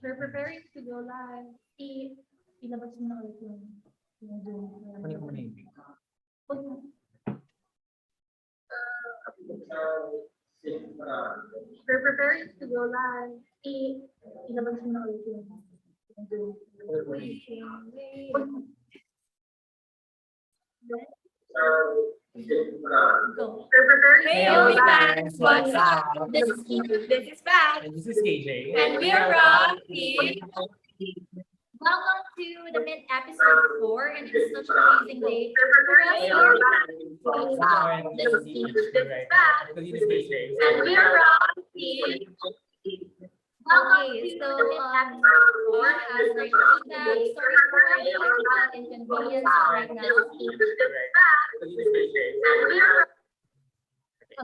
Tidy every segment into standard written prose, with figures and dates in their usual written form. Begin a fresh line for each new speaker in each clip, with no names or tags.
We're preparing to go live. Ilabas mo na ulit yung Zoom.
Kunin ko muna yung link.
We're preparing to go live. Ilabas mo na ulit yung Zoom. Go.
Hey, OnlyFans, what's up?
This is
This is Pat,
And this is KJ.
and we are from the
Welcome to the mid episode 4, and it's such an amazing day for us here. This is Pat,
Because this is KJ.
and we are from the. Okay, so we has like feedback. Sorry for any technical inconvenience right now.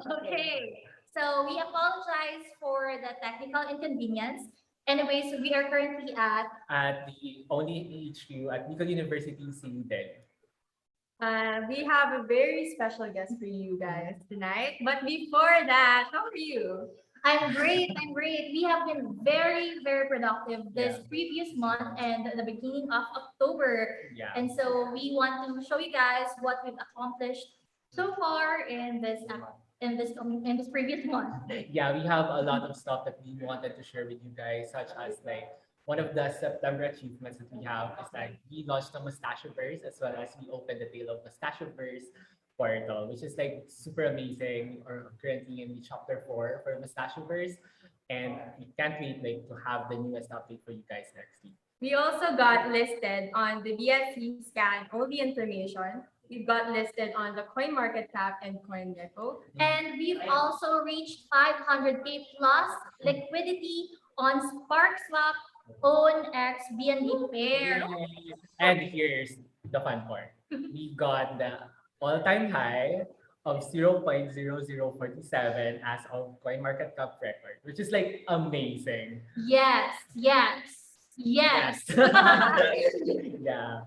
Okay, so we apologize for the technical inconvenience. Anyways, we are currently at
The only HQ at Nicol University Sweden.
We have a very special guest for you guys tonight. But before that, how are you?
I'm great. We have been very, very productive this previous month and the beginning of October.
Yeah.
And so we want to show you guys what we've accomplished so far in this previous month.
Yeah, we have a lot of stuff that we wanted to share with you guys, such as like one of the September achievements that we have is like we launched the Mustachiverse as well as we opened the Tale of Mustachiverse portal, which is like super amazing. Or currently in the chapter 4 for Mustachiverse, and we can't wait like to have the newest update for you guys next week.
We also got listed on the BSC scan only information. We got listed on the CoinMarketCap and CoinGecko.
And we've also reached 500K plus liquidity on SparkSwap, OwnX, BNB pair.
And here's the fun part. We got the all-time high of 0.0047 as of CoinMarketCap record, which is like amazing.
Yes.
Yeah.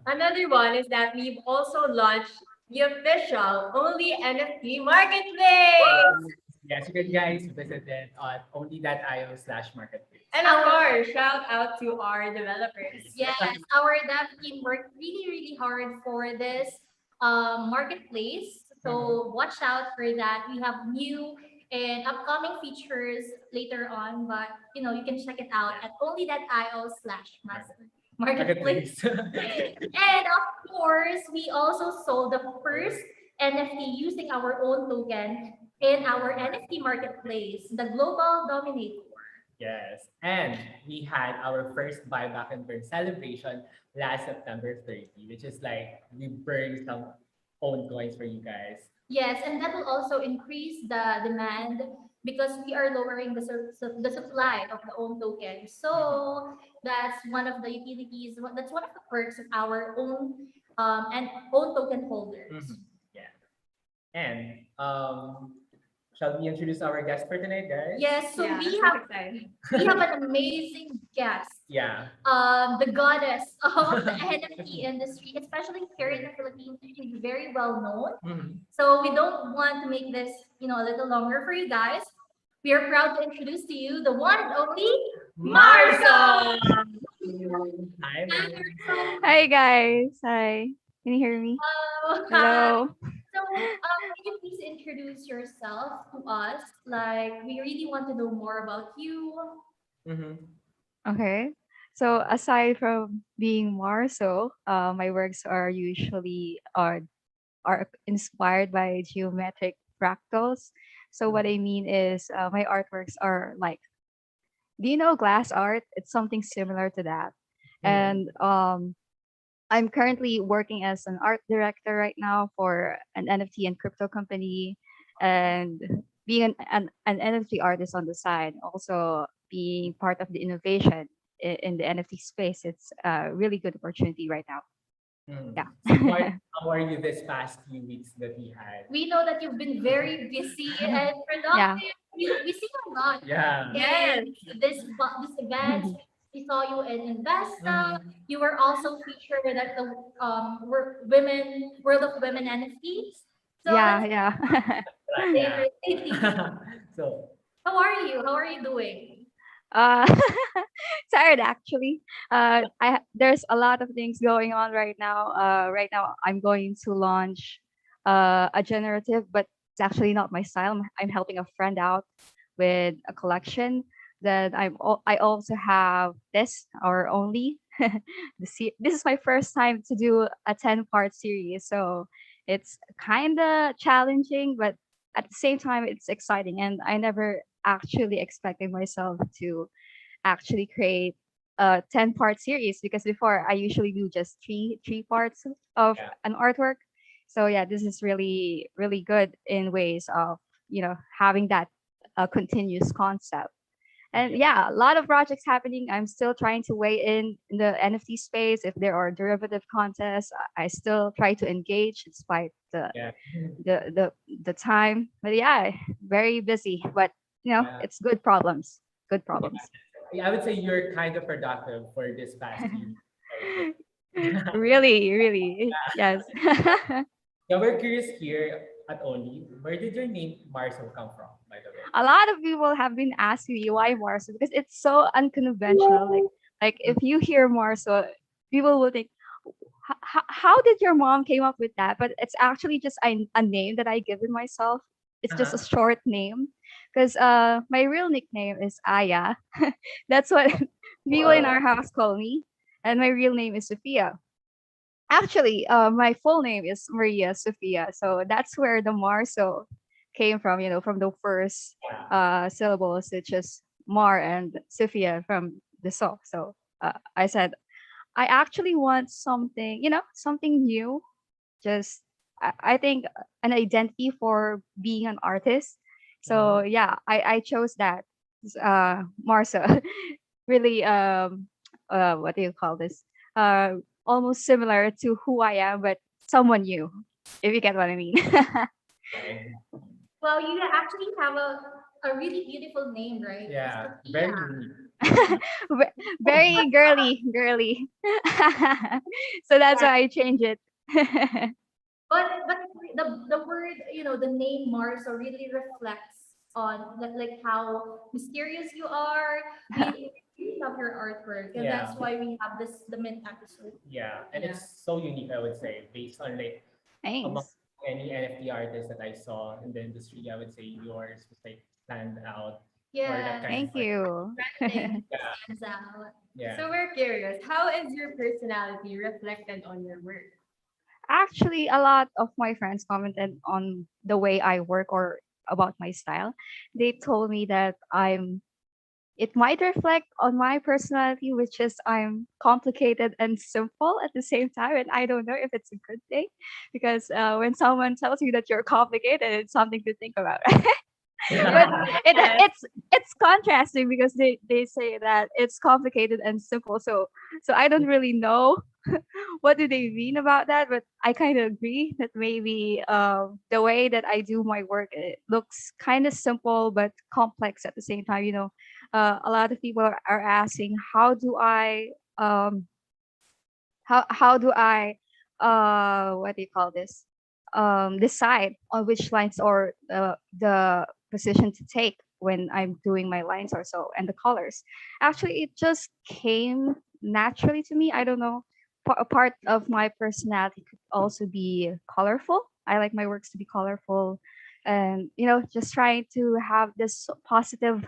Another one is that we've also launched the official only NFT marketplace.
Yes, you can guys visit it on only.io/marketplace.
And of course, shout out to our developers.
Yes, our dev team worked really, really hard for this marketplace. So watch out for that. We have new and upcoming features later on, but you can check it out at only.io/marketplace. And of course, we also sold the first NFT using our own token in our NFT marketplace, the Global Dominator.
Yes, and we had our first buyback and burn celebration last September 30, which is like we burned some own coins for you guys.
Yes, and that will also increase the demand because we are lowering the supply of the own token. So that's one of the utilities. That's one of the perks of our own and own token holders.
Yeah, and shall we introduce our guest for tonight, guys?
Yes, so
Yeah,
we
I'm
have
excited.
an amazing guest.
Yeah.
The goddess of the NFT industry, especially here in the Philippines. She's very well known.
Mhm.
So we don't want to make this, a little longer for you guys. We are proud to introduce to you the one and only MARSO.
Hi, Ma'am.
Hi guys. Hi. Can you hear me? Hello.
So, can you please introduce yourself to us? Like, we really want to know more about you.
Mhm.
Okay. So aside from being Marso, my works are usually are inspired by geometric fractals. So what I mean is my artworks are like, do you know glass art? It's something similar to that. And I'm currently working as an art director right now for an NFT and crypto company, and being an NFT artist on the side, also being part of the innovation in the NFT space. It's a really good opportunity right now.
Mm.
Yeah.
So how are you this past few weeks that we had?
We know that you've been very busy and productive. We see you a lot.
Yeah.
Yes, this event. We saw you in Investa. You were also featured at the World of Women NFTs. So
Yeah,
that's
yeah.
Yeah.
favorite.
So
How are you? How are you doing?
Uh, tired actually. There's a lot of things going on right now. Right now I'm going to launch a generative, but it's actually not my style. I'm helping a friend out with a collection that I also have this or only. This is my first time to do a 10-part series, so it's kind of challenging, but at the same time it's exciting, and I never actually expected myself to actually create a 10-part series, because before I usually do just three parts of
Yeah.
an artwork. So yeah, this is really good in ways of having that continuous concept. And
Yeah.
yeah, a lot of projects happening. I'm still trying to weigh in the NFT space. If there are derivative contests, I still try to engage despite
Yeah.
the time. But yeah, very busy. But
Yeah.
it's good problems. Good problems.
Yeah, I would say you're kind of productive for this past year, I would say.
Really, yes.
Yeah, we're curious here at Only, where did your name Marso come from, by the way?
A lot of people have been asking me why Marso, because it's so unconventional. Like if you hear Marso, people will think, how did your mom came up with that? But it's actually just a name that I given myself. It's just a
Uh-huh.
short name, because my real nickname is Aya. That's what people in
Wow.
our house call me, and my real name is Sophia. Actually, my full name is Maria Sophia, so that's where the Marso came from. From the first
Yeah.
syllables, which is Mar and Sophia from the So I said I actually want something, something new. Just I think an identity for being an artist. So
Mhm.
yeah, I chose that. Marsa, really what do you call this? Almost similar to who I am, but someone new. If you get what I mean.
Okay.
Well, you actually have a really beautiful name, right?
Yeah,
Sophia.
very unique.
Very girly. So that's
Yeah,
why I changed it.
but the word, the name Marso really reflects on that, like how mysterious you are. We really love your artwork, and
Yeah,
that's why we have the mint episode.
yeah, and
Yeah.
it's so unique, I would say, based on like among
Thanks.
any NFT artist that I saw in the industry, I would say yours was like stand out or that
Yes.
kind of
Thank
like
you.
Branding
yeah,
stands out.
yeah.
So we're curious, how is your personality reflected on your work?
Actually, a lot of my friends commented on the way I work or about my style. They told me that it might reflect on my personality, which is I'm complicated and simple at the same time. And I don't know if it's a good thing, because when someone tells you that you're complicated, it's something to think about. But
Yes.
it's contrasting, because they say that it's complicated and simple. So I don't really know what do they mean about that, but I kind of agree that maybe the way that I do my work, it looks kind of simple but complex at the same time. A lot of people are asking, um how do I what do you call this, decide on which lines or the position to take when I'm doing my lines or so, and the colors. Actually, it just came naturally to me. I don't know. A part of my personality could also be colorful. I like my works to be colorful, and just trying to have this positive.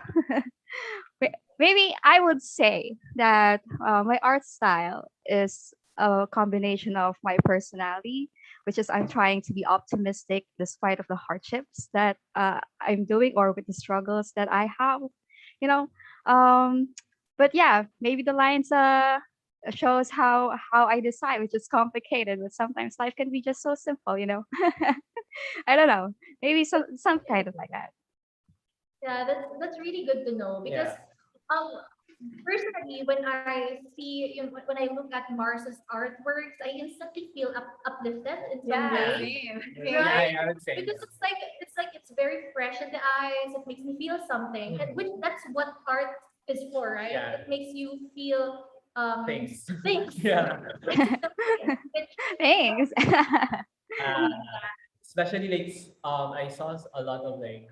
Maybe I would say that my art style is a combination of my personality, which is I'm trying to be optimistic despite of the hardships that I'm doing, or with the struggles that I have, you know. Um, but yeah, maybe the lines shows how I decide, which is complicated, but sometimes life can be just so simple. I don't know. Maybe some kind of like that.
Yeah, that's really good to know because
Yeah.
um personally when I see when I look at Mars's artworks, I instantly feel uplifted in some
Yeah,
Yeah.
way,
same.
Yeah,
Same.
right?
I would say
Because it's very fresh in the eyes. It makes me feel something, and
mhm.
which that's what art is for, right?
Yeah,
It makes you feel
thanks.
things.
Yeah.
Makes you feel things, which
Thanks.
Uh, especially like I saw a lot of like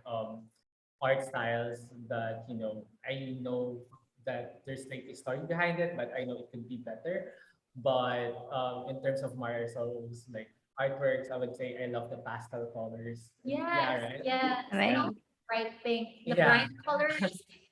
art styles that I know that there's like a story behind it, but I know it could be better. But in terms of Marcel's like artworks, I would say I love the pastel colors. Yeah,
Yes,
right.
yes, and
Right.
also bright pink, the
Yeah.
bright colors.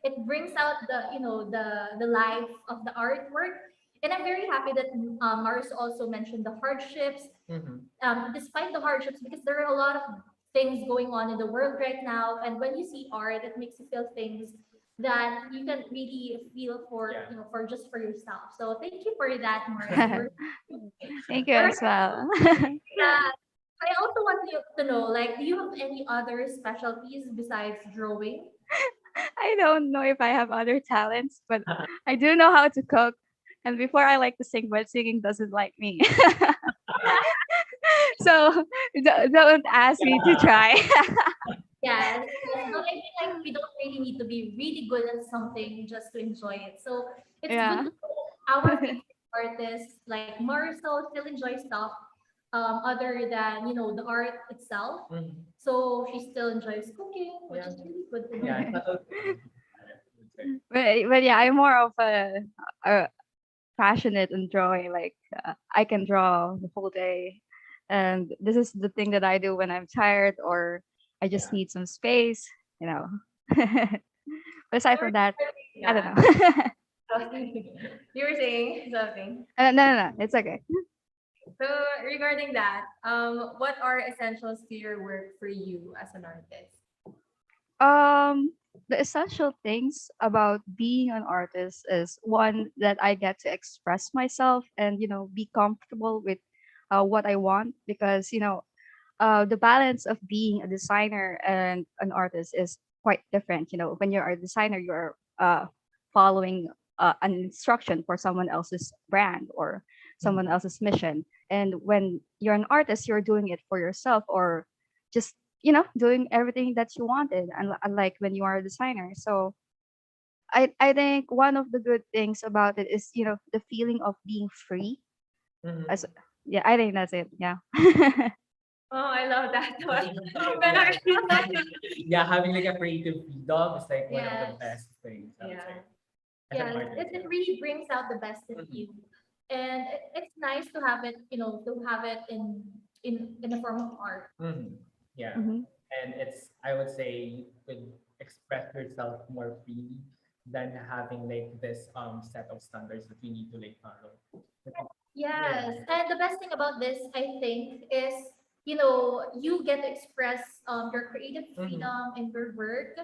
It brings out the life of the artwork. And I'm very happy that Mars also mentioned the hardships.
Mhm.
Despite the hardships, because there are a lot of things going on in the world right now, and when you see art, it makes you feel things that you can really feel for
Yeah.
for just for yourself. So thank you for that, Mars. We're
Thank you
we're
as well.
yeah. I also want you to know, like, do you have any other specialties besides drawing?
I don't know if I have other talents, but I do know how to cook. And before I like to sing, but singing doesn't like me. So don't ask me to
Yeah.
try.
Yes, yes, but I feel like we don't really need to be really good at something just to enjoy it. So it's good
Yeah.
to know our favorite artists like Marcel still enjoy stuff other than the art itself.
Mhm.
So she still enjoys cooking, which
Yeah.
is really good to know.
Yeah. It's not okay. I would say.
But yeah, I'm more of a passionate in drawing. Like I can draw the whole day, and this is the thing that I do when I'm tired or I just
Yeah.
need some space. You know. But aside from that, I don't
Yeah.
know.
You were saying something.
No. It's okay.
So regarding that, what are essentials to your work for you as an artist?
Um, the essential things about being an artist is one that I get to express myself and be comfortable with what I want because the balance of being a designer and an artist is quite different. When you're a designer, you're following an instruction for someone else's brand or someone
Mhm.
else's mission. And when you're an artist, you're doing it for yourself or just doing everything that you wanted. Unlike when you are a designer, so I think one of the good things about it is the feeling of being free. As
Mhm.
yeah, I think that's it. Yeah.
Oh, I love that one.
Yeah. Yeah, having like a creative freedom is like one of the
Yes,
best things I would say
Yeah.
as an
yes,
artist.
it really brings out the best in
Mhm.
you, and it's nice to have it, to have it in the form of art.
Mhm. Yeah,
Hmm.
and I would say you could express yourself more freely than having like this set of standards that you need to like follow. Yeah.
Yes, and the best thing about this, I think, is you get to express your creative
Mhm.
freedom in your work,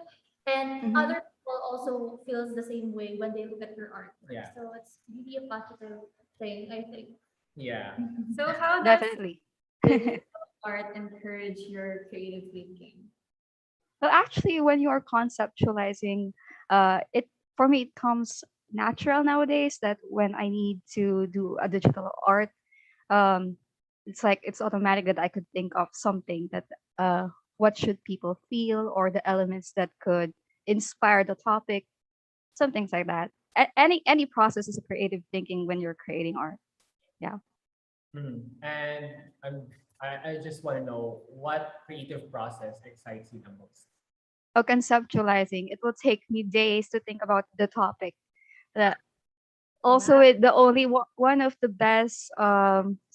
and
Hmm.
other people also feels the same way when they look at your artwork.
Yeah.
So it's really a positive thing, I think.
Yeah.
So how does
Definitely.
creating art encourage your creative thinking?
Well, actually, when you are conceptualizing, it for me it comes natural nowadays that when I need to do a digital art, um, it's like it's automatic that I could think of something that what should people feel or the elements that could inspire the topic, some things like that. Any process is a creative thinking when you're creating art. Yeah.
Mhm. And I just want to know what creative process excites you the most.
Or conceptualizing, it will take me days to think about the topic. Uh, Also,
Wow.
the only one of the best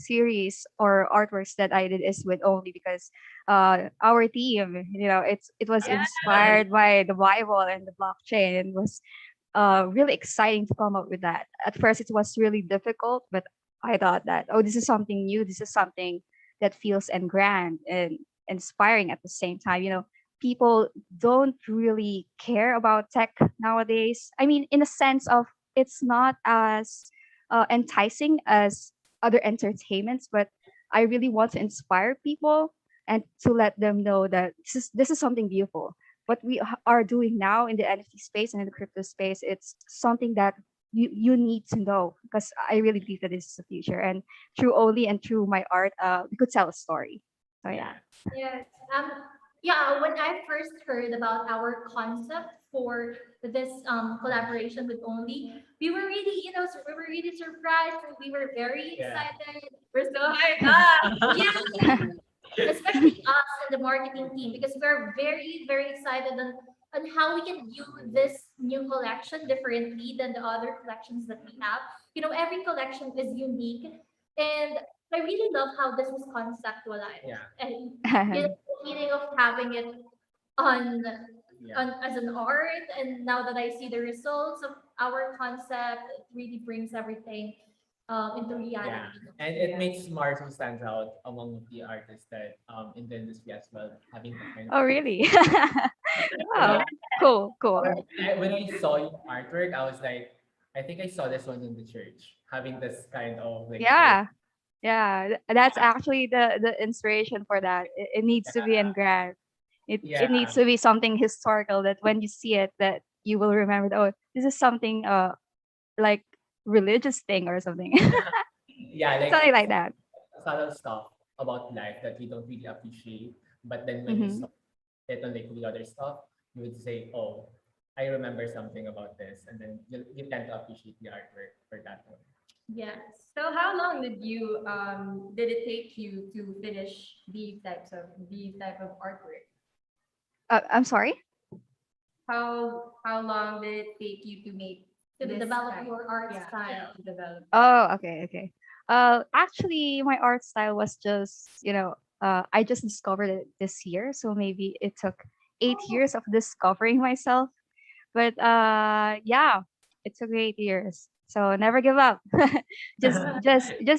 series or artworks that I did is with Only because our team, it was
Yeah.
inspired by the Bible and the blockchain and was really exciting to come up with that. At first, it was really difficult, but I thought that, oh, this is something new. This is something that feels and grand and inspiring at the same time. People don't really care about tech nowadays. I mean, in a sense of it's not as enticing as other entertainments, but I really want to inspire people and to let them know that this is something beautiful what we are doing now in the NFT space and in the crypto space, it's something that you need to know because I really believe that this is the future. And through Oli and through my art, we could tell a story. So yeah.
Yeah.
Yes. Yeah, when I first heard about our concept for this collaboration with Only, we were really, we were really surprised. We were very
Yeah.
excited.
We're so hyped up.
Yeah, especially us and the marketing team because we're very, very excited on how we can view this new collection differently than the other collections that we have. Every collection is unique, and I really love how this was conceptualized.
Yeah.
And the feeling of having it on
Yeah.
as an art, and now that I see the results of our concept, it really brings everything into
Yeah,
reality.
and it makes Marso stands out among the artists that in the industry as well, having that kind of.
Oh, really?
You know,
Oh, cool, cool.
when I saw your artwork, I was like, I think I saw this one in the church, having this kind of like flow.
Yeah, yeah. That's actually the inspiration for that. It needs to be engraved. It
Yeah,
needs to be something historical that when you see it, that you will remember. That, oh, this is something like religious thing or something,
yeah, like
something like that.
subtle stuff about life that we don't really appreciate. But then when you
Hmm.
saw it on like the other stuff, you would say, "Oh, I remember something about this," and then you tend to appreciate the artwork for that one.
Yes.
So how long did it take you to finish these type of artwork?
I'm sorry.
How long did it take you to make
To
this
develop
type?
your art
Yeah,
style.
to develop.
Oh, okay, okay. Actually, my art style was just, I just discovered it this year, so maybe it took 8 years of discovering myself. But yeah, it took 8 years. So never give up. Just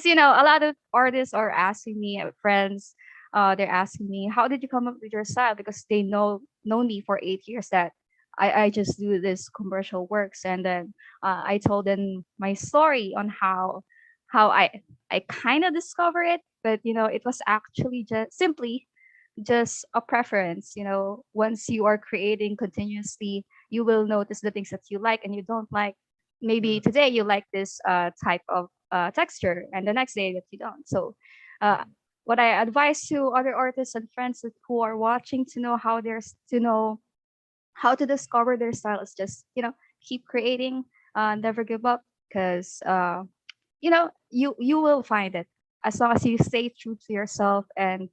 a lot of artists are asking me, friends, they're asking me, how did you come up with your style? Because they know me for 8 years that I just do this commercial works, and then I told them my story on how I kind of discover it, but it was actually just simply just a preference. Once you are creating continuously, you will notice the things that you like and you don't like. Maybe
Mhm.
today you like this type of texture, and the next day that you don't. So, uh, what I advise to other artists and friends who are watching to know to know how to discover their style is just keep creating, never give up, because you will find it as long as you stay true to yourself, and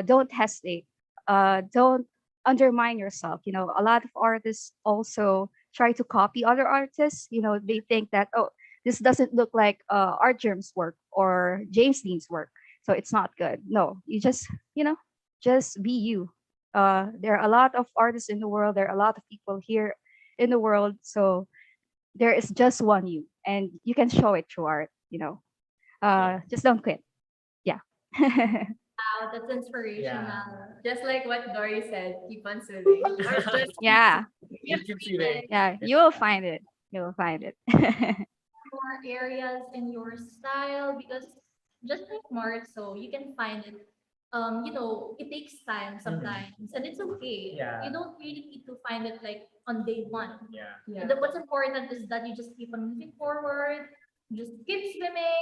don't hesitate. Don't undermine yourself. A lot of artists also try to copy other artists. They think that, oh, this doesn't look like Art Germ's work or James Dean's work, so it's not good. No, you just be you. There are a lot of artists in the world. There are a lot of people here in the world. So there is just one you, and you can show it through art.
Yeah,
Just don't quit. Yeah.
Wow, that's
yeah.
inspirational.
Just like what Dory said, keep on swimming. Or just
Yeah.
You keep feeling.
Yeah, you will find it. You will find it.
More areas in your style, because just like Marzo, you can find it. It takes time
Mhm.
sometimes, and it's okay.
Yeah.
You don't really need to find it like on day one.
Yeah.
yeah.
What's important is that you just keep on moving forward, just keep swimming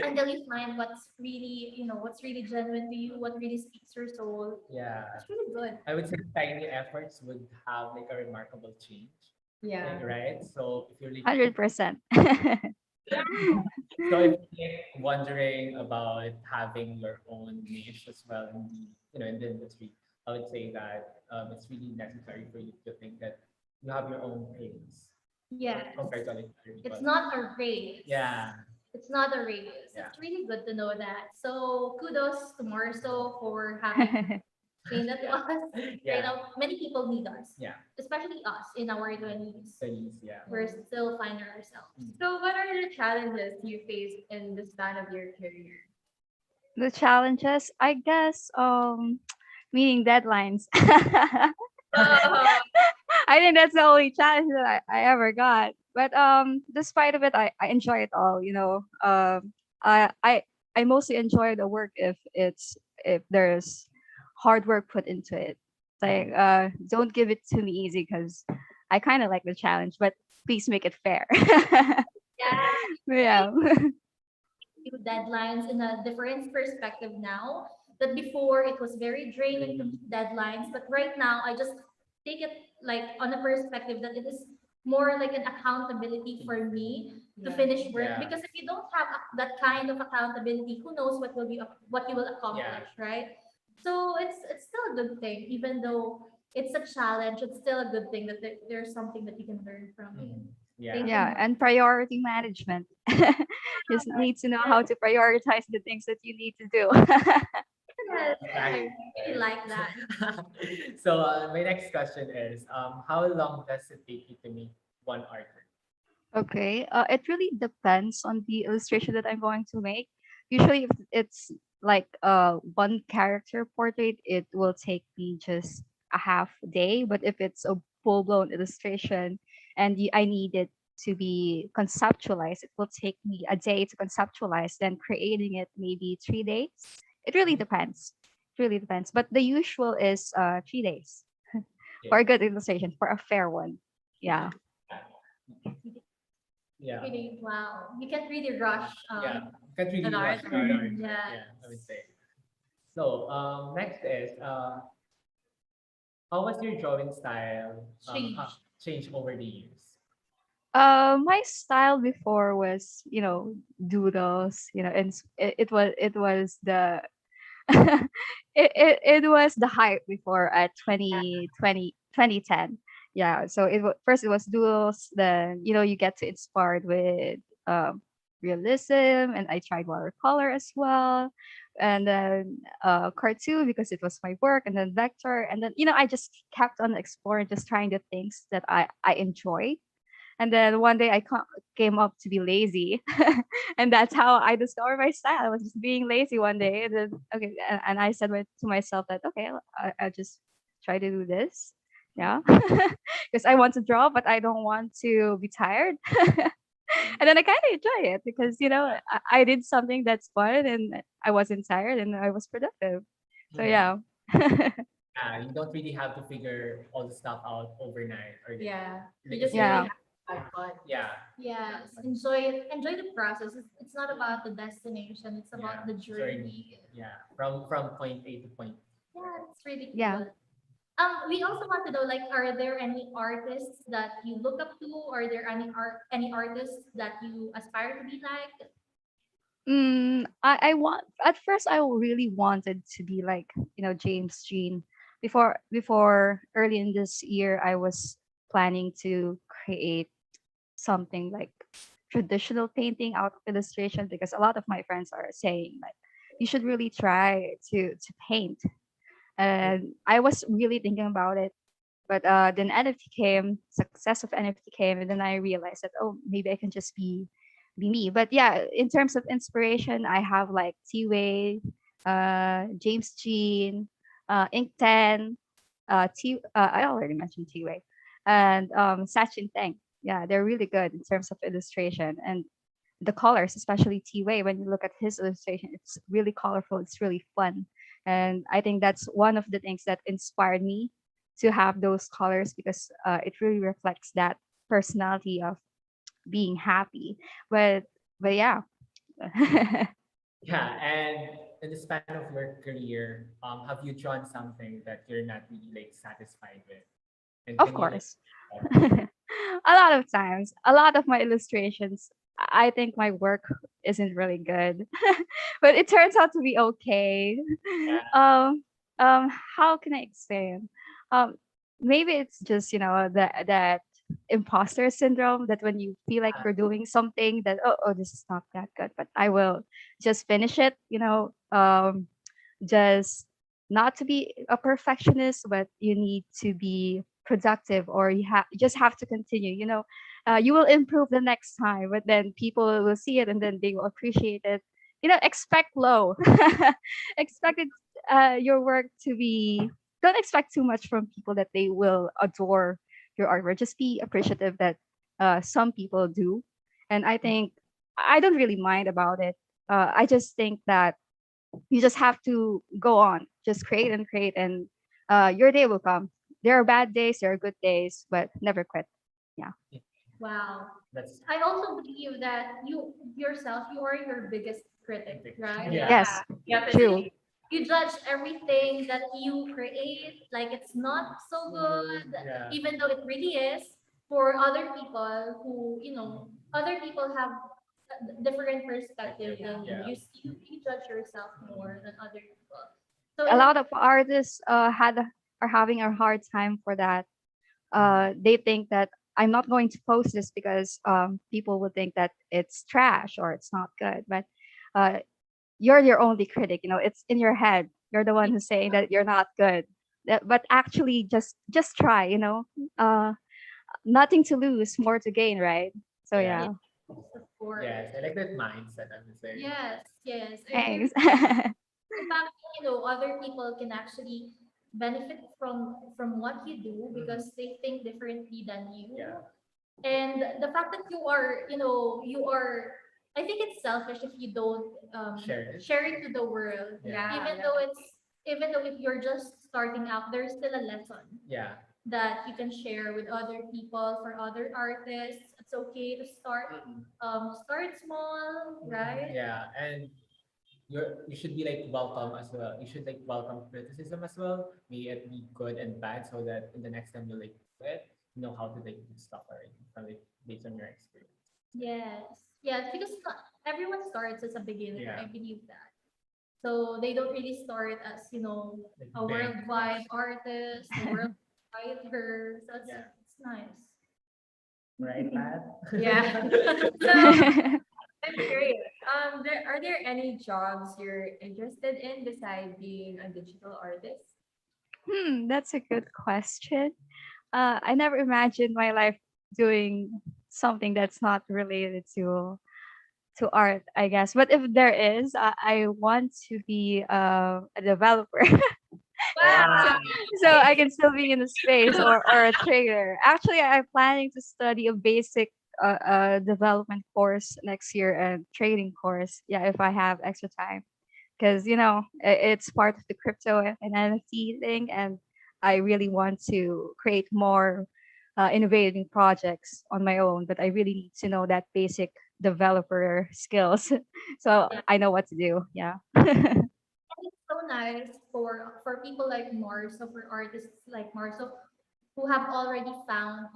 until you find what's really genuine to you, what really speaks your soul.
Yeah.
It's really good.
I would say tiny efforts would have like a remarkable change.
Yeah.
Like, right? So if you're like
100%.
so if you're like wondering about having your own niche as well in the in the industry, I would say that it's really necessary for you to think that you have your own pace
Yes.
compared to other
It's
people.
not a race.
Yeah.
It's not a race.
Yeah.
It's really good to know that. So kudos to Marso for having trained that to us.
Yeah.
Many people need us,
Yeah.
especially us in our 20s.
Studies, yeah.
We're still finding ourselves.
So what are the challenges you faced in the span of your career?
The challenges, I guess, meeting deadlines.
Oh,
I think that's the only challenge that I ever got. But despite of it, I enjoy it all. I I I mostly enjoy the work if there's hard work put into it. Like, don't give it to me easy, because I kind of like the challenge, but please make it fair.
Yeah,
Yeah.
view deadlines in a different perspective now. That before it was very draining to meet deadlines, but right now I just take it like on a perspective that it is more like an accountability for me to
yeah.
finish work.
Yeah.
Because if you don't have that kind of accountability, who knows what you will accomplish,
Yeah.
right? So it's still a good thing, even though it's a challenge, it's still a good thing that there's something that you can learn from it.
Mm. Yeah.
Thank you,
Yeah,
Mark.
and priority management. Just need to know how to prioritize the things that you need to do.
Yes, I really
Right.
like that.
So my next question is, how long does it take you to make one artwork?
Okay, it really depends on the illustration that I'm going to make. Usually, if it's like one character portrait, it will take me just a half day. But if it's a full blown illustration and I need it to be conceptualized, it will take me a day to conceptualize. Then creating it maybe 3 days. It really depends. It really depends. But the usual is 3 days for
Yeah.
a good illustration, for a fair one. Yeah.
Yeah.
Really, wow. You can't really rush
Yeah. Can't really
An
rush
art.
our art.
yeah.
Yeah, I would say. So next is how was your drawing style
Change.
changed over the years?
My style before was, doodles, and it was the it was the hype before at 2010. Yeah, so first it was doodles, then you get to inspired with realism, and I tried watercolor as well, and then cartoon because it was my work, and then vector, and then I just kept on exploring, just trying the things that I enjoy. And then one day I came up to be lazy. And that's how I discovered my style. I was just being lazy one day. And then, okay. And I said to myself that, okay, I'll just try to do this. Yeah. Because I want to draw, but I don't want to be tired. And then I kind of enjoy it because, I did something that's fun and I wasn't tired and I was productive. So,
Yeah.
yeah.
You don't really have to figure all the stuff out overnight or
Yeah. You
like a
just really
Yeah.
single.
have fun.
Yeah.
Yes. Enjoy the process. It's not about the destination, it's
Yeah.
about the
Journey.
journey.
Yeah. From point A to point.
Yeah, it's really
Yeah.
cool. We also want to know, like, are there any artists that you look up to? Are there any artists that you aspire to be like?
I want at first I really wanted to be like James Jean. Before early in this year, I was planning to create something like traditional painting out of illustration because a lot of my friends are saying like you should really try to paint, and I was really thinking about it. But then NFT came, success of NFT came, and then I realized that maybe I can just be me. But yeah, in terms of inspiration, I have like T Way, James Jean, Ink Ten, I already mentioned T Way, and Sachin Teng. Yeah, they're really good in terms of illustration and the colors, especially T Way. When you look at his illustration, it's really colorful. It's really fun, and I think that's one of the things that inspired me to have those colors because it really reflects that personality of being happy. But yeah.
Yeah. And in the span of your career, have you drawn something that you're not really like satisfied with? And
Of
can you like
course. A lot of times, a lot of my illustrations, I think my work isn't really good, but it turns out to be okay. Um, how can I explain? Um, Maybe it's just that imposter syndrome that when you feel like you're doing something that this is not that good, but I will just finish it. Just not to be a perfectionist, but you need to be productive, or you just have to continue. You will improve the next time, but then people will see it and then they will appreciate it. Expect low. Expect it, your work to be. Don't expect too much from people that they will adore your artwork. Just be appreciative that some people do, and I think I don't really mind about it. I just think that you just have to go on, just create and create, and your day will come. There are bad days, there are good days, but never quit. Yeah.
Wow.
that's
I also believe that you yourself, you are your biggest critic, right?
yeah.
Yes. True.
Definitely.
You judge everything that you create, like it's not so good,
Yeah.
even though it really is for other people who, other people have a different perspective than you.
Yeah.
You judge yourself more than other people. So
A
in a,
lot of artists are having a hard time for that. They think that I'm not going to post this because people will think that it's trash or it's not good. But uh, you're your only critic. It's in your head. You're the one who's saying that you're not good. But actually, just try. Uh, Nothing to lose, more to gain, right? So
Yeah.
Yes,
yeah,
of course.
Yes, I like that mindset, I would say.
Yes, yes, I agree
thanks.
with that. In fact, other people can actually benefit from what you do because they think differently than you.
Yeah.
And the fact that you are, I think it's selfish if you don't
Share it.
share it to the world.
Yeah.
Even though if you're just starting out, there's still a lesson
Yeah.
that you can share with other people, for other artists. It's okay to start small, right?
Yeah. And you should be like welcome as well. You should like welcome criticism as well. May it be good and bad so that in the next time you like do it, you know how to like do stuff already from like based on your experience.
Yes. Yes, because everyone starts as a beginner.
Yeah.
I believe that. So they don't really start as,
Like
a
big.
worldwide artist, a worldwide writer. So it's,
Yeah.
it's nice.
Right, Pat?
Yeah. So I'm curious. Are there any jobs you're interested in beside being a digital artist?
That's a good question. I never imagined my life doing something that's not related to art, I guess. But if there is, I want to be a developer. so,
Wow.
Wow.
so I can still be in the space, or a trader. Actually, I'm planning to study a basic development course next year and trading course. Yeah, if I have extra time, because it's part of the crypto and NFT thing, and I really want to create more innovating projects on my own. But I really need to know that basic developer skills, so
Yeah.
I know what to do. Yeah.
And it's so nice for people like Marso, for artists like Marso, who have already found,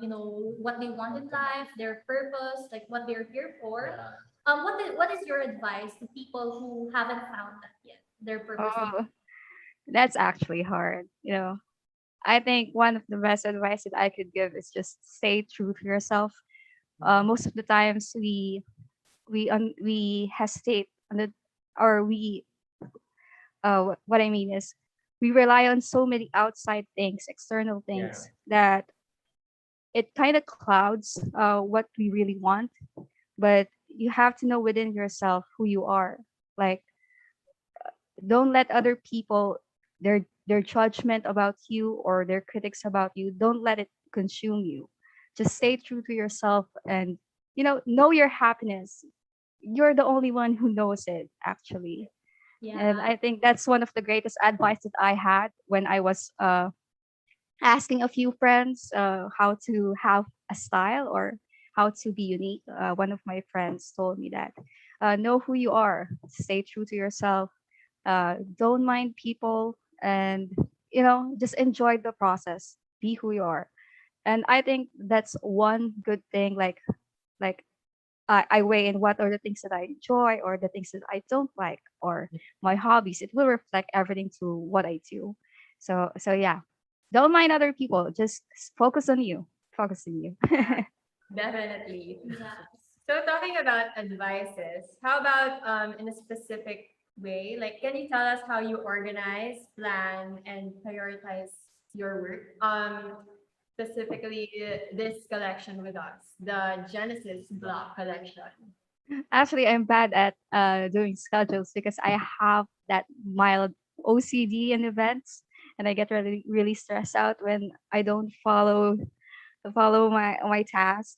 what they want in life, their purpose, like what they're here for.
Yeah.
What is your advice to people who haven't found that yet, their purpose in
Oh, that's actually hard. I think one of the best advice that I could give is just stay true to yourself. Most of the times we hesitate on the or we what I mean is we rely on so many outside things, external
Yeah.
things, that it kind of clouds what we really want. But you have to know within yourself who you are. Like, don't let other people, their judgment about you or their critics about you, don't let it consume you. Just stay true to yourself, and know your happiness. You're the only one who knows it, actually. And
Yeah.
I think that's one of the greatest advice that I had when I was asking a few friends how to have a style or how to be unique. One of my friends told me that know who you are, stay true to yourself, don't mind people, and just enjoy the process, be who you are. And I think that's one good thing. Like I weigh in what are the things that I enjoy or the things that I don't like, or my hobbies. It will reflect everything to what I do. So yeah, don't mind other people, just focus on you, focus on you.
Yeah, definitely.
Yes.
So talking about advices, how about in a specific way? Like, can you tell us how you organize, plan, and prioritize your work? Specifically this collection with us, the Genesis Block collection.
Actually, I'm bad at doing schedules because I have that mild OCD in events, and I get really really stressed out when I don't follow my task.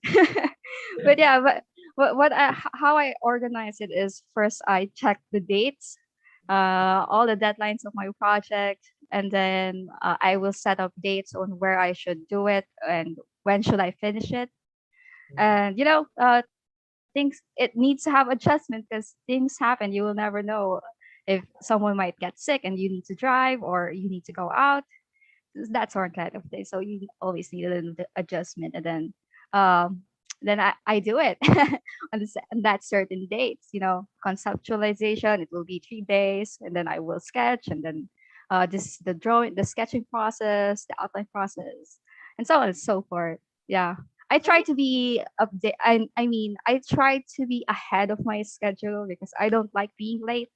But yeah, but how I organize it is, first I check the dates, all the deadlines of my project, and then I will set up dates on where I should do it and when should I finish it. And things, it needs to have adjustment because things happen. You will never know if someone might get sick and you need to drive or you need to go out, that sort kind of thing. So you always need a little adjustment, and um, then I do it on that certain dates. Conceptualization. It will be 3 days, and then I will sketch, and then this the drawing, the sketching process, the outline process, and so on and so forth. Yeah, I try to be update. I mean, I try to be ahead of my schedule because I don't like being late.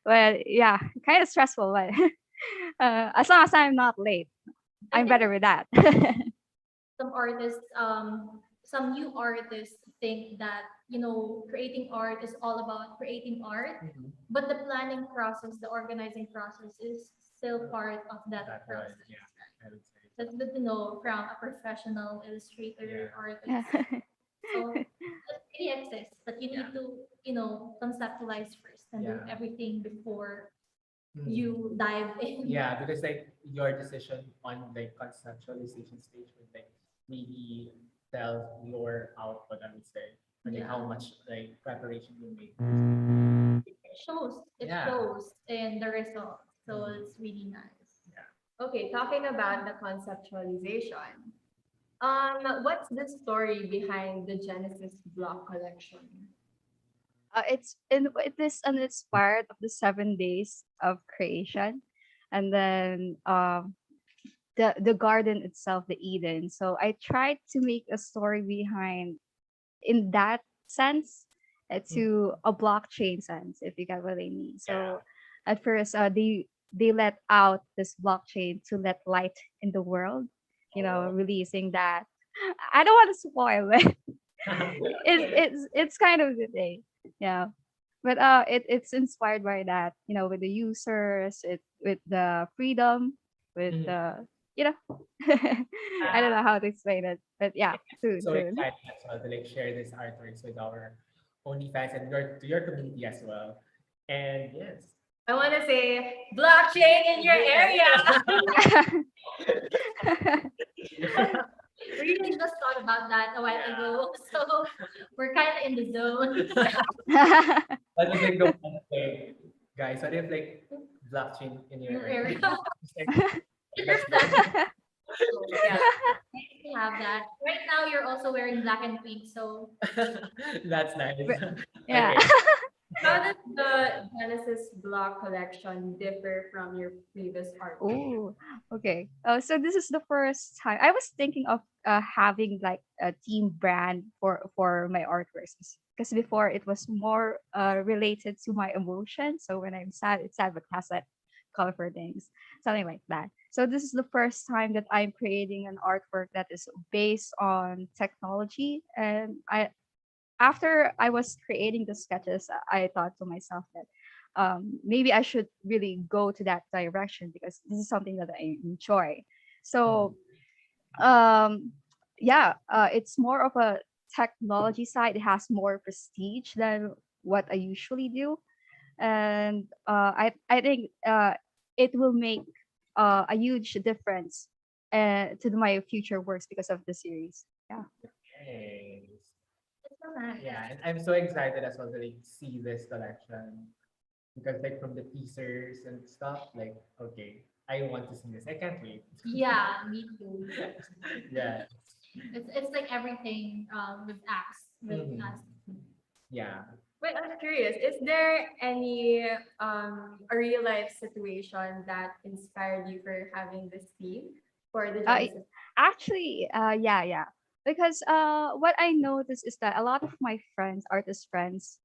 But yeah, kind of stressful. But as long as I'm not late,
I
I'm
think
better with that.
some artists, some new artists think that, creating art is all about creating art,
Mhm.
but the planning process, the organizing process is still part of that
That one,
process.
yeah, I would say.
That's good to know from a professional illustrator,
Yeah.
Yeah.
artist. So it really exists that you
Yeah.
need to, conceptualize first and do
Yeah.
everything before
Mhm.
you dive in.
Yeah, because like your decision on like conceptualization stage would like really tell your output, I would say. Or like how
Yeah.
much like preparation you make.
It
Yeah.
shows in the results. So
Mhm.
it's really nice.
Yeah.
Okay, talking about the conceptualization. What's the story behind the Genesis block collection?
It is an inspired of the 7 days of creation, and then the garden itself, the Eden. So I tried to make a story behind in that sense,
Mhm.
to a blockchain sense, if you get what I mean.
Yeah.
So at first, they let out this blockchain to let light in the world,
Oh.
releasing that. I don't want to spoil it.
Okay.
It's kind of the thing, yeah. But it's inspired by that, with the users, with the freedom, with
Mhm.
the you know, I don't know how to explain it, but yeah, soon,
So
soon.
excited as well to like share this artworks with our OnlyFans and your community as well. And yes.
I want to say blockchain in your area.
We really just thought about that a while
Yeah.
ago. So we're kind of in the zone.
That was like the one thing, guys. What if like blockchain in your
Your
area?
area.
It's like, let's go.
So yeah, nice to have that. Right now you're also wearing black and pink. So
That's nice.
But- yeah.
Okay.
How does the Genesis block collection differ from your previous artwork?
Oh, okay. So this is the first time I was thinking of having like a team brand for my artworks, because before it was more related to my emotions. So when I'm sad, it's sad, but has that colorful things, something like that. So this is the first time that I'm creating an artwork that is based on technology, and I after I was creating the sketches, I thought to myself that maybe I should really go to that direction because this is something that I enjoy.
Mhm.
So um, yeah, it's more of a technology side. It has more prestige than what I usually do, and I think it will make a huge difference to my future works because of the series. Yeah.
Nice.
it's so nice.
Yeah, and I'm so excited as well to like see this collection because like from the teasers and stuff, like okay, I want to see this. I can't wait.
Yeah, me too.
Yeah.
It's like everything with
Mhm.
us.
Yeah.
Wait, I'm curious. Is there any a real life situation that inspired you for having this theme for the
Uh,
Genesis?
Actually, yeah, yeah. Because what I noticed is that a lot of my friends, artist friends,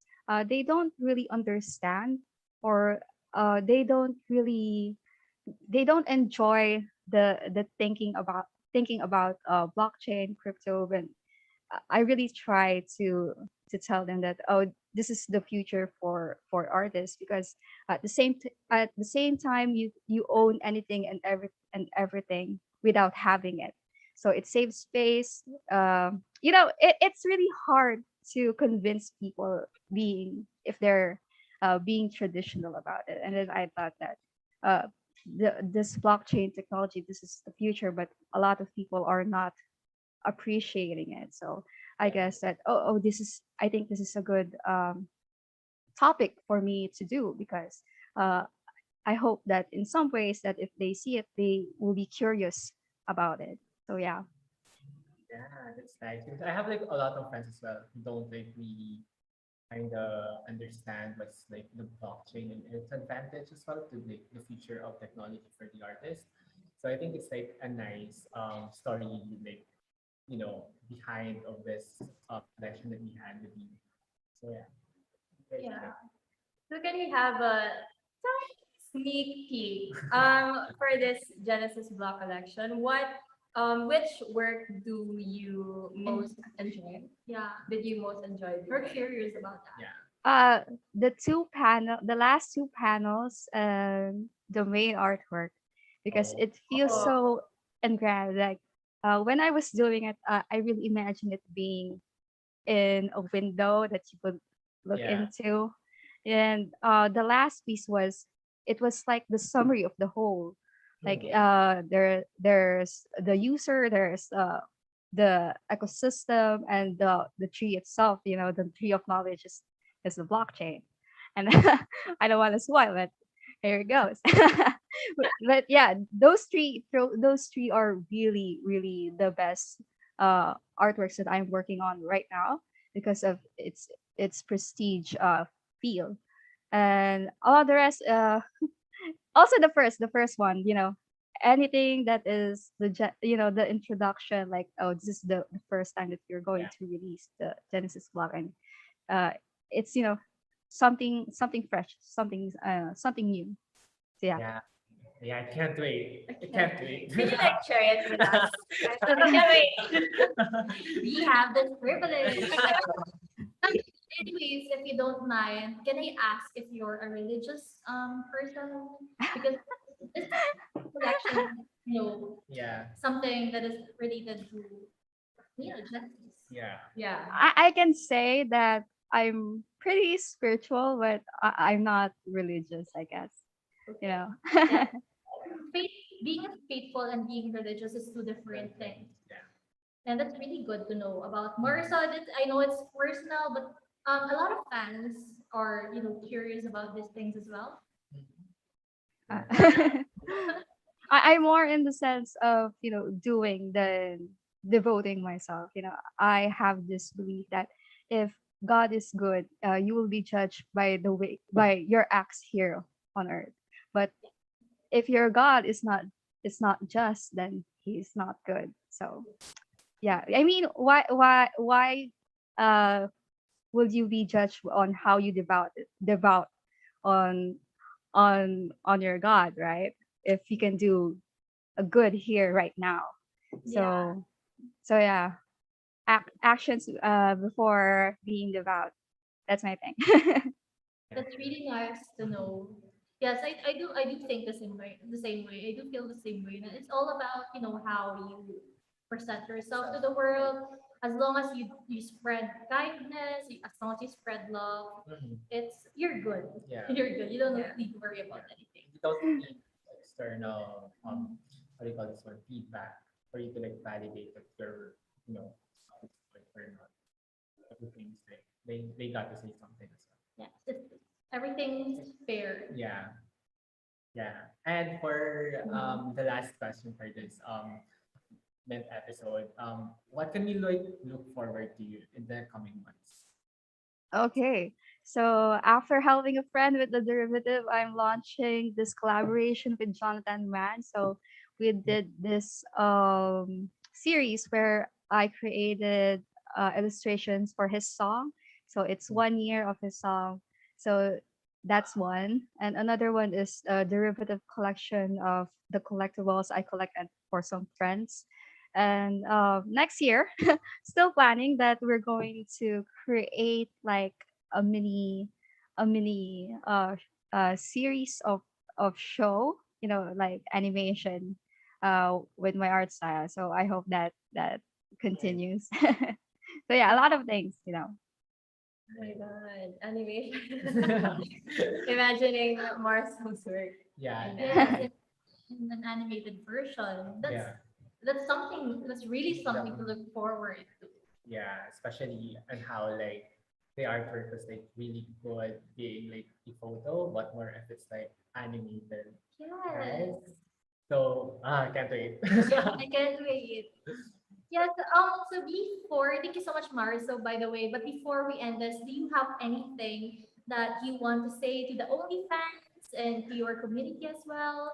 they don't really understand, or they don't enjoy the thinking about blockchain, crypto, when I really try to tell them that, oh, this is the future for artists, because at the same time you own anything and everything without having it. So it saves space. It's really hard to convince people, being if they're being traditional about it. And then I thought that uh, this blockchain technology, this is the future, but a lot of people are not appreciating it. So I guess that, I think this is a good topic for me to do, because uh, I hope that in some ways that if they see it, they will be curious about it. So yeah.
Yeah, that's nice. Because I have like a lot of friends as well who don't like really kind of understand what's like the blockchain and its advantage as well to like the future of technology for the artist. So I think it's like a nice story like behind of this connection that we had with you. So yeah, very
Yeah.
excited.
So can we have a sneak peek for this Genesis block collection? Which work do you most enjoy?
Yeah,
Did you most enjoy
we're
doing?
curious about that.
Yeah,
The last two panels, the main artwork, because
oh
it feels
Oh,
so and grand. Like, when I was doing it, I really imagined it being in a window that you could look
yeah,
into. And the last piece was, it was like the summary of the whole. Like,
mhm,
there's the user, there's the ecosystem, and the tree itself. The tree of knowledge is the blockchain. And I don't want to spoil it. Here it goes. But yeah, those three are really, really the best artworks that I'm working on right now, because of its prestige feel. And all the rest, also the first one, anything that is the introduction, like, oh, this is the first time that you're going
yeah,
to release the Genesis block. And uh it's something fresh, something new. So yeah.
yeah, yeah. I can't wait. I
okay.
can't wait.
Can you like share it with us? I can't wait.
We have this privilege. Anyways, if you don't mind, can I ask if you're a religious person? Because this collection,
Yeah,
something that is related to justice.
yeah,
Yeah.
I can say that I'm pretty spiritual, but I'm not religious, I guess. You
Okay.
know.
Yeah, faith, being faithful and being religious is two different things.
yeah.
And that's really good to know about MARSO. I know it's personal, but a lot of fans are, curious about these things as well.
Uh,
Mhm.
I'm more in the sense of, doing than devoting myself. I have this belief that if God is good, you will be judged by your acts here on earth. But if your God is not just, then he's not good. So yeah, I mean, why uh will you be judged on how you devout on on your God, right? If you can do a good here right now.
Yeah,
So yeah, actions before being devout. That's my thing.
that's really nice to know. Yes, I do think the same way. I do feel the same way. And it's all about, how you present yourself to the world. As long as you spread kindness, as long as you spread love,
Mhm.
you're good.
Yeah.
You're good. You don't
Yeah.
need to worry
Yeah.
about anything.
You don't need external what do you call this one, feedback for you to like validate that you're you know it's good or not. Everything's like they got to say something as well.
Yeah, everything's fair.
Yeah, yeah. And for the last question for this episode, what can we like look forward to in the coming months?
Okay. So after helping a friend with the derivative, I'm launching this collaboration with Jonathan Mann. So we did this series where I created illustrations for his song. So it's 1 year of his song. So that's one. And another one is a derivative collection of the collectibles I collected for some friends. And next year, still planning that we're going to create like a mini a mini series of show, like animation with my art style. So I hope that
Right.
continues. So yeah, a lot of things.
Oh my God. Animation. Imagining Marcel's work.
Yeah,
Yes, in an animated version. That's
yeah,
that's something that's really something to look forward to.
yeah. Especially and how like the artwork was like really good being like the photo, but more if it's like animated, right?
Yes.
So I can't wait.
I can't wait. Yes, so before, thank you so much, Marzo, by the way, but before we end this, do you have anything that you want to say to the OnlyFans and to your community as well?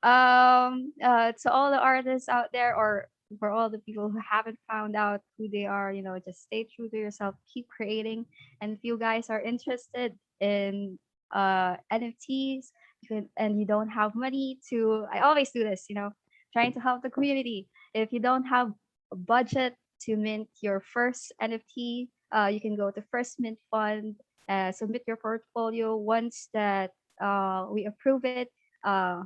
To all the artists out there, or for all the people who haven't found out who they are, just stay true to yourself, keep creating. And if you guys are interested in NFTs, and you don't have money to, I always do this, trying to help the community. If you don't have a budget to mint your first NFT, you can go to First Mint Fund, submit your portfolio. Once that we approve it, uh,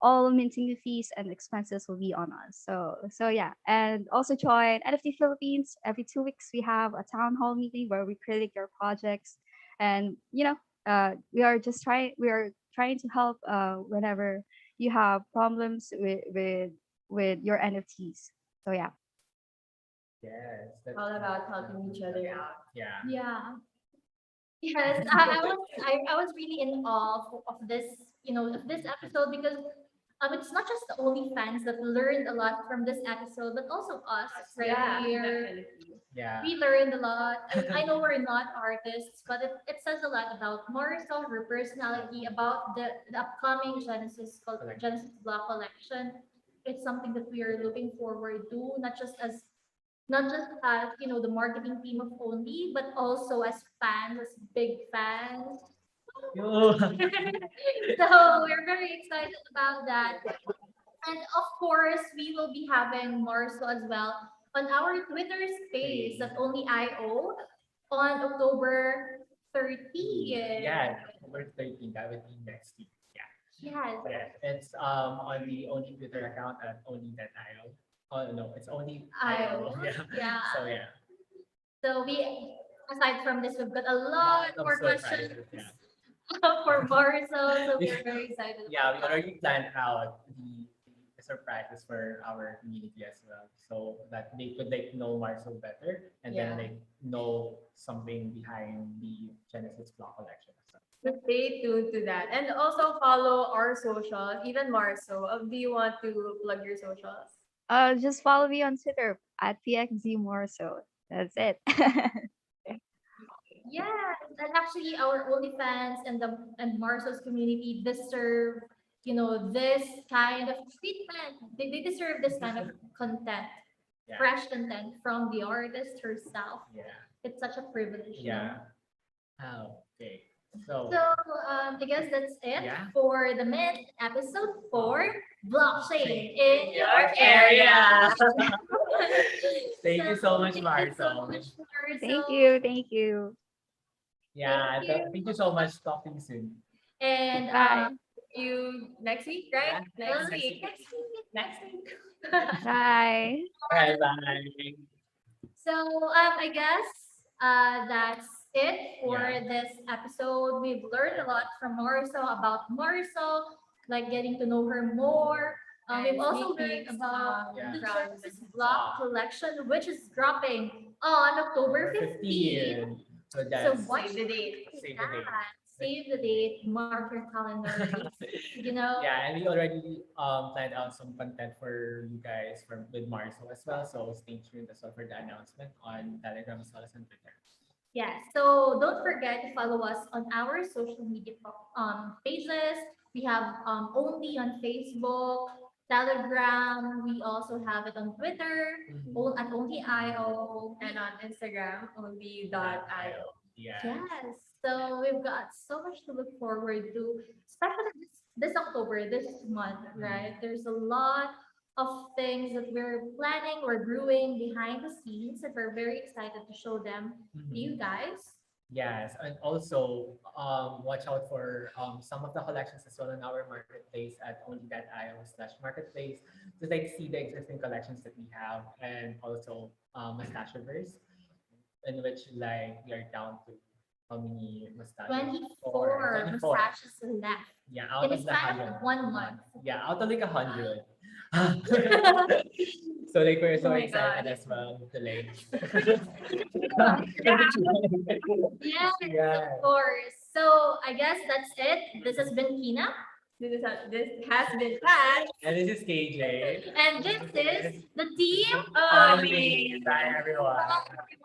all minting fees and expenses will be on us. So yeah, and also join NFT Philippines. Every 2 weeks we have a town hall meeting where we critique your projects, and we are trying to help whenever you have problems with your NFTs. So yeah.
Yes, that's
All about helping each other out.
yeah.
Yeah. Yes, I was really in awe of this, of this episode because it's not just the only fans that learned a lot from this episode, but also us right
Yeah,
here.
definitely.
Yeah.
We learned a lot. I know we're not artists, but it says a lot about Morrison, her personality, about the upcoming Genesis Block collection. It's something that we are looking forward to, not just as the marketing team of Only, but also as fans, as big fans.
Yo.
So we're very excited about that. And of course, we will be having Marso as well on our Twitter space at Only IO on October 30th.
Yeah, October 13th, that would be next week. Yeah.
Yes,
Yeah. It's on the only Twitter account at only.io. Oh no, it's only
IO.
IO. Yeah.
Yeah.
So yeah.
So aside from this, we've got a lot
Of
more questions
surprises, yeah.
for Marso. So we're very excited.
Yeah, we
about
already planned out the surprises for our community as well, so that they could like know Marcel better and then
Yeah.
like know something behind the Genesis Block collection as well.
So stay tuned to that. And also follow our socials, even Marso. Do you want to plug your socials?
Just follow me on Twitter at PXZMore. So that's it.
Yes, and actually our OnlyFans and Marso's community deserve, this kind of treatment. They deserve this kind of content,
Yeah.
fresh content from the artist herself.
Yeah.
It's such a privilege.
Yeah. Oh, okay. So
So I guess that's it
Yeah.
for the Mint episode 4, blockchain in your
your
area.
area. Thank you so much,
Thank you so
Marcel.
much,
Thank
Marcel.
you. Thank you.
Yeah,
Thank you.
thank you so much. Talk to you soon.
And
Bye.
You next week, right?
Yeah.
Next
we'll
week.
see.
Next week.
Bye.
Bye bye.
So I guess that's it for
Yeah.
this episode. We've learned a lot from Marso about Marso, like getting to know her more. We've
And
also
sneak
learned
peeks,
about
Yeah.
the
from
Genesis
the
Block collection, which is dropping on October 15th.
15. So
So
that's
watch
Save the date.
Save the date.
that. Save the date, mark your calendars. You know?
Yeah, and we already planned out some content for you guys from with Marso as well. So stay tuned as well for the announcement on Telegram as well as on Twitter.
Yes. So don't forget to follow us on our social media pages. We have only on Facebook, Telegram. We also have it on Twitter, at only.io.
And on Instagram, only.io.
Yeah.
Yes. So we've got so much to look forward to, especially this October, this month, right? There's a lot of things that we're planning or brewing behind the scenes that we're very excited to show them to you
Mhm.
guys.
Yes, and also watch out for some of the collections as well on our marketplace at only.io/marketplace to like see the existing collections that we have, and also Mustachiverse, in which like we are down to how many mustaches?
24 mustaches left
Yeah,
in
out
the
of the
span
100.
of 1 month.
Yeah, out of like 100. So like we're so
Oh my
excited
God.
as well to like
Yes,
Yeah.
of course. So I guess that's it. This has been Kina.
this has been Pat.
And this is KJ.
And this is the team
Oh,
Bye, everyone.
Bye, everyone.